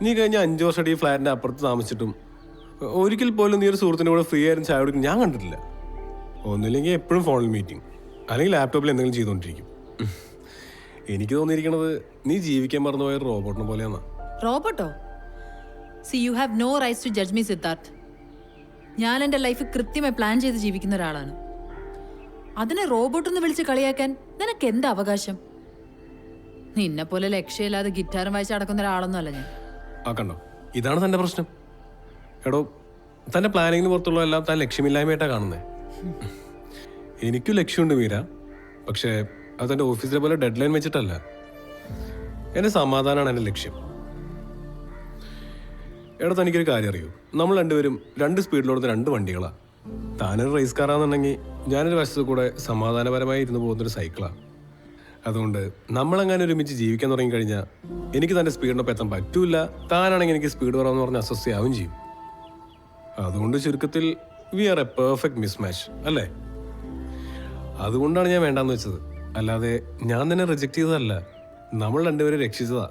നീ കഴിഞ്ഞ 5 വർഷമായിട്ട് ഈ ഫ്ലാറ്റിന്റെ അപ്പുറത്ത് താമസിച്ചിട്ടും ഒരിക്കൽ പോലും നീ ഒരു സുഹൃത്തിൻ്റെ കൂടെ ഫ്രീ ആയിരുന്നു ചായ കുടിക്കും ഞാൻ കണ്ടിട്ടില്ല. ഒന്നുമില്ലെങ്കിൽ എപ്പോഴും ഫോണിൽ മീറ്റിംഗ് അല്ലെങ്കിൽ ലാപ്ടോപ്പിൽ എന്തെങ്കിലും ചെയ്തുകൊണ്ടിരിക്കും. എനിക്ക് തോന്നിയിരിക്കണത് നീ ജീവിക്കാൻ മറന്നുപോയ ഒരു റോബോട്ടിനെ പോലെയാന്നാ. റോബോട്ടോ? See you have no rights to judge me Siddharth. ഞാൻ എൻ്റെ ലൈഫ് കൃത്യമായി പ്ലാൻ ചെയ്ത് ജീവിക്കുന്ന ഒരാളാണ്. അതിനെ റോബോട്ടൊന്ന് വിളിച്ച് കളിയാക്കാൻ നിനക്ക് എന്താ അവകാശം? നിന്നെ പോലെ ലക്ഷ്യമില്ലാതെ ഗിറ്റാറും വായിച്ച് നടക്കുന്ന ഒരാളൊന്നും അല്ല ഞാൻ. ആ കണ്ടോ, ഇതാണ് തൻ്റെ പ്രശ്നം. എടോ, തൻ്റെ പ്ലാനിങ്ങിന് പുറത്തുള്ള എല്ലാം താൻ ലക്ഷ്യമില്ലായ്മയായിട്ടാണ് കാണുന്നത്. എനിക്കും ലക്ഷ്യമുണ്ട് മീര, പക്ഷേ അത് എൻ്റെ ഓഫീസിലെ പോലെ ഡെഡ് ലൈൻ വെച്ചിട്ടല്ല. എൻ്റെ സമാധാനമാണ് എൻ്റെ ലക്ഷ്യം. എടാ, തനിക്കൊരു കാര്യം അറിയൂ, നമ്മൾ രണ്ടുപേരും 2 സ്പീഡിലോടുന്ന 2 വണ്ടികളാണ്. താനൊരു റേസ് കാറാണെന്നുണ്ടെങ്കിൽ ഞാനൊരു വശത്ത് കൂടെ സമാധാനപരമായി ഇരുന്ന് പോകുന്നൊരു സൈക്കിളാണ്. അതുകൊണ്ട് നമ്മളങ്ങനെ ഒരുമിച്ച് ജീവിക്കാൻ തുടങ്ങിക്കഴിഞ്ഞാൽ എനിക്ക് തൻ്റെ സ്പീഡിനൊപ്പം എത്താൻ പറ്റൂല, താനാണെങ്കിൽ എനിക്ക് സ്പീഡ് കുറവെന്ന് പറഞ്ഞ് അസ്വസ്ഥയാവും ചെയ്യും. അതുകൊണ്ട് ചുരുക്കത്തിൽ we are a perfect mismatch അല്ലേ? അതുകൊണ്ടാണ് ഞാൻ വേണ്ടാന്ന് വെച്ചത്, അല്ലാതെ ഞാൻ തന്നെ റിജക്റ്റ് ചെയ്തതല്ല. നമ്മൾ രണ്ടുപേരെ രക്ഷിച്ചതാ.